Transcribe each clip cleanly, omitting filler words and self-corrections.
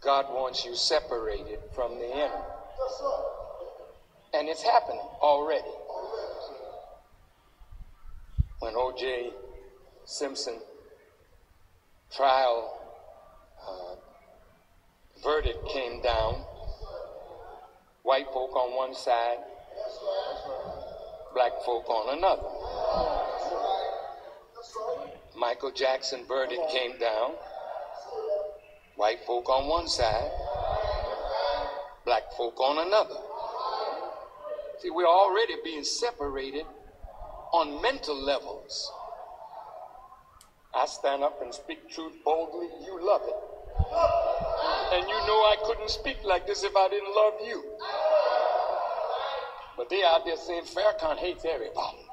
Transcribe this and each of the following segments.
God wants you separated from the enemy. And it's happening already. When O.J. Simpson trial verdict came down, white folk on one side, black folk on another. Michael Jackson verdict came down, white folk on one side, black folk on another. See, we're already being separated on mental levels. I stand up and speak truth boldly, you love it. And you know I couldn't speak like this if I didn't love you. But they out there saying Farrakhan hates everybody.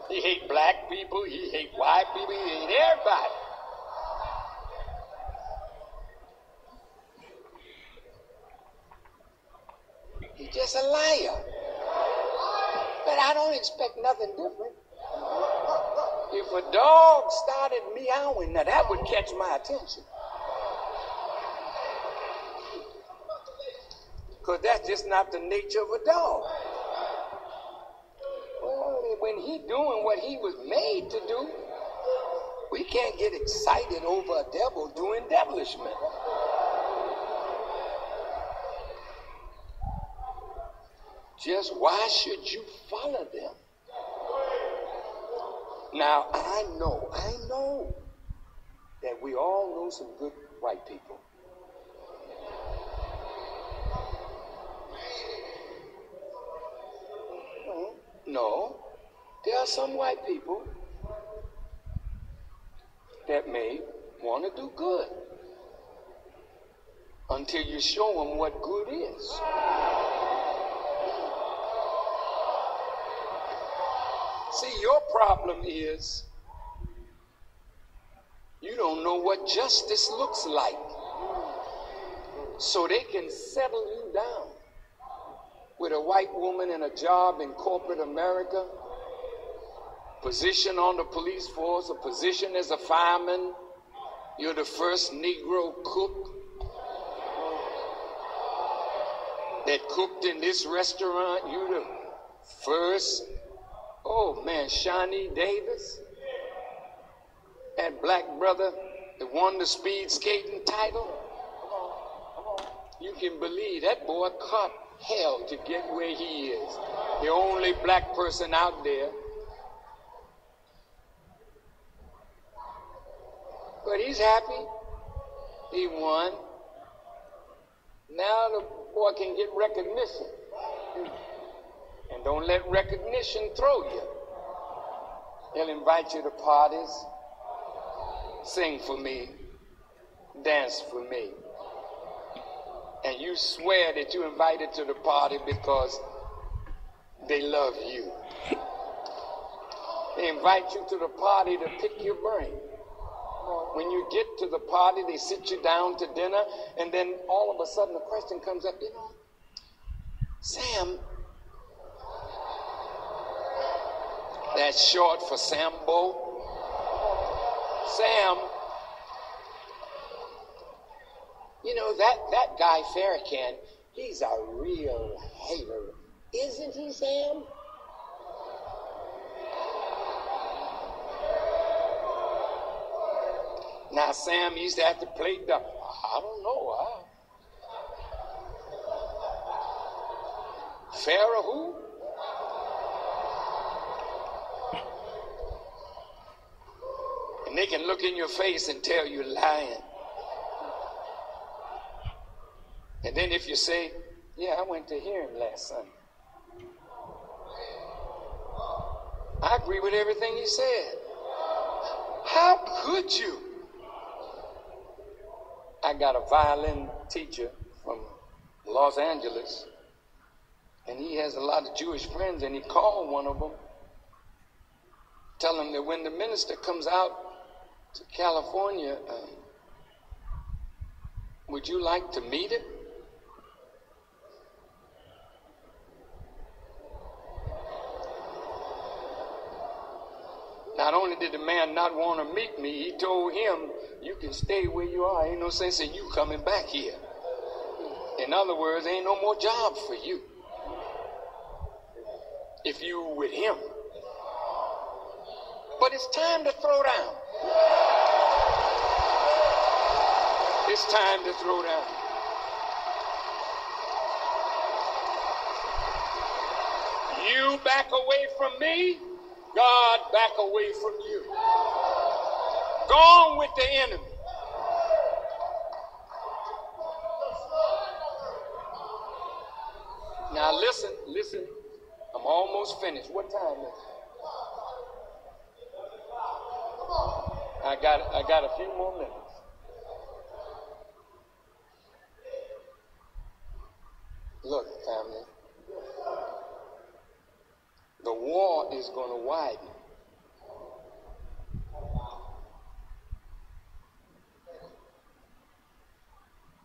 He hates black people, he hates white people, he hates everybody. He's just a liar. But I don't expect nothing different. If a dog started meowing, now that would catch my attention. Because that's just not the nature of a dog. Well, when he doing what he was made to do, we can't get excited over a devil doing devilishment. Just why should you follow them? Now, I know that we all know some good white people. No, there are some white people that may want to do good until you show them what good is. See, your problem is you don't know what justice looks like. So they can settle you down with a white woman in a job in corporate America, position on the police force, a position as a fireman. You're the first Negro cook that cooked in this restaurant. You're the first. Oh man, Shawnee Davis, that black brother that won the speed skating title. You can believe that boy caught hell to get where he is. The only black person out there. But he's happy. He won. Now the boy can get recognition. And don't let recognition throw you. He'll invite you to parties. Sing for me. Dance for me. And you swear that you invited to the party because they love you. They invite you to the party to pick your brain. When you get to the party, they sit you down to dinner, and then all of a sudden a question comes up, you know, Sam, that's short for Sambo. Sam, you know, that guy Farrakhan, he's a real hater. Isn't he, Sam? Now, Sam used to have to play dumb. I don't know. Farrah who? And they can look in your face and tell you're lying. And then if you say, yeah, I went to hear him last Sunday. I agree with everything he said. How could you? I got a violin teacher from Los Angeles, and he has a lot of Jewish friends, and he called one of them, tell him that when the minister comes out to California, would you like to meet him? Not only did the man not want to meet me, he told him, you can stay where you are. Ain't no sense in you coming back here. In other words, ain't no more job for you if you with him. But it's time to throw down. It's time to throw down. You back away from me, God back away from you. Gone with the enemy. Now listen. I'm almost finished. What time is it? I got a few more minutes. Look, family. The war is going to widen.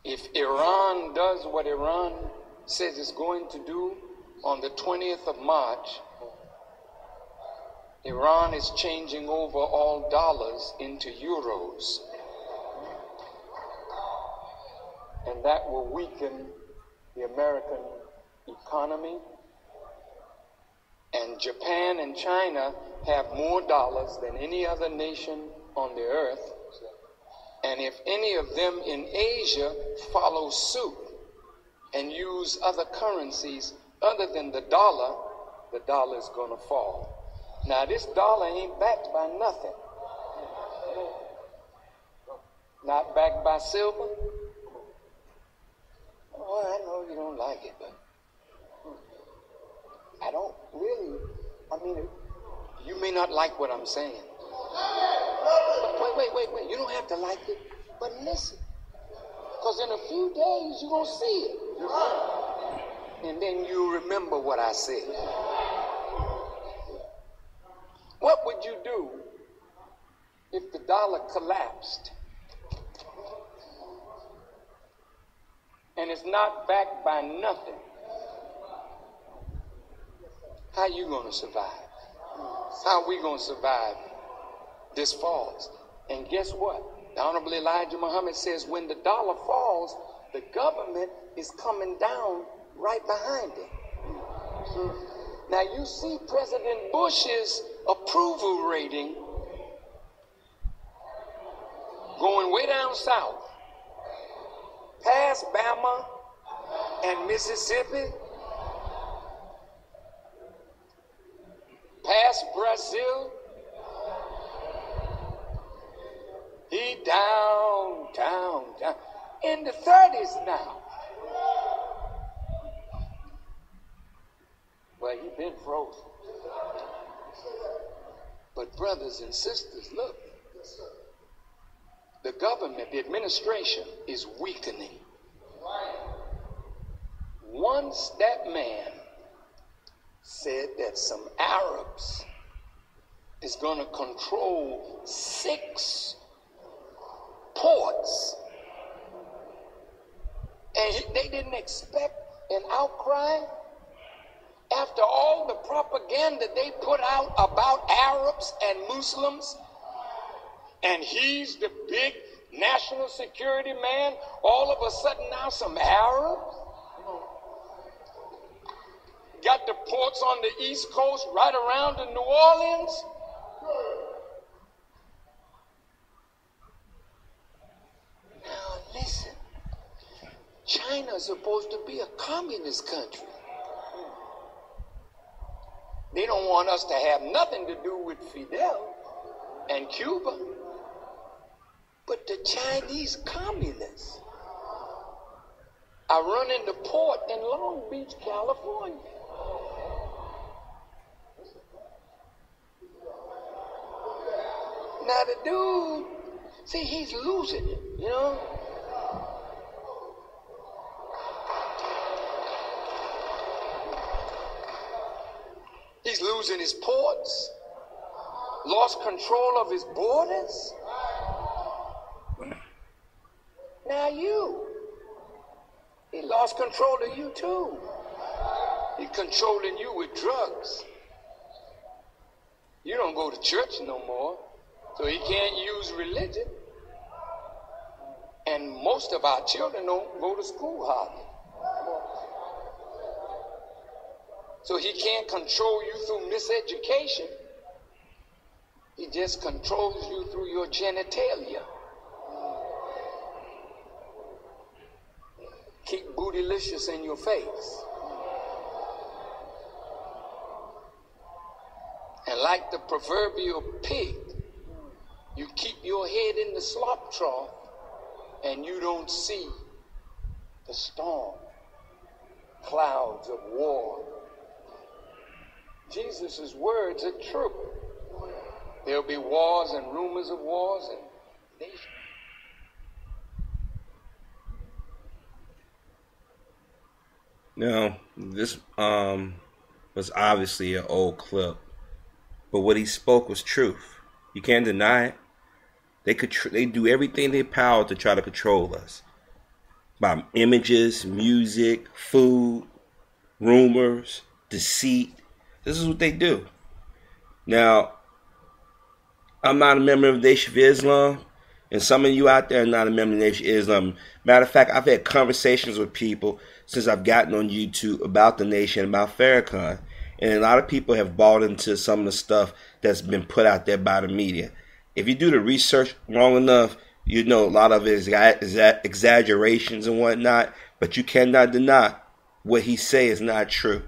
If Iran does what Iran says it's going to do on the 20th of March, Iran is changing over all dollars into euros. And that will weaken the American economy. And Japan and China have more dollars than any other nation on the earth. And if any of them in Asia follow suit and use other currencies other than the dollar is going to fall. Now, this dollar ain't backed by nothing. Not backed by silver. Oh, I know you don't like it, but I don't really, you may not like what I'm saying. But wait. You don't have to like it, but listen. Because in a few days, you're going to see it. And then you remember what I said. What would you do if the dollar collapsed and it's not backed by nothing? How you going to survive? How are we going to survive this falls? And guess what? The Honorable Elijah Muhammad says when the dollar falls, the government is coming down right behind it. Now you see President Bush's approval rating going way down south, past Bama and Mississippi, past Brazil. He down in the 30s now. Well, he been frozen. But brothers and sisters, look. The government, the administration is weakening. Once that man said that some Arabs is going to control 6 ports, and they didn't expect an outcry after all the propaganda they put out about Arabs and Muslims, and he's the big national security man. All of a sudden now some Arabs got the ports on the East Coast right around in New Orleans. Now listen, China's supposed to be a communist country. They don't want us to have nothing to do with Fidel and Cuba. But the Chinese communists are running the port in Long Beach, California. Now the dude, see, he's losing it, you know? He's losing his ports, lost control of his borders. Now he lost control of you too. He's controlling you with drugs. You don't go to church no more. So he can't use religion. And most of our children don't go to school hardly. So he can't control you through miseducation. He just controls you through your genitalia. Keep bootylicious in your face. And like the proverbial pig, you keep your head in the slop trough and you don't see the storm, clouds of war. Jesus' words are true. There'll be wars and rumors of wars and nations. Now, this was obviously an old clip, but what he spoke was truth. You can't deny it. They do everything in their power to try to control us by images, music, food, rumors, deceit. This is what they do. Now, I'm not a member of the Nation of Islam, and some of you out there are not a member of the Nation of Islam. Matter of fact, I've had conversations with people since I've gotten on YouTube about the Nation, about Farrakhan, and a lot of people have bought into some of the stuff that's been put out there by the media. If you do the research long enough, you know a lot of it is exaggerations and whatnot, but you cannot deny what he say is not true.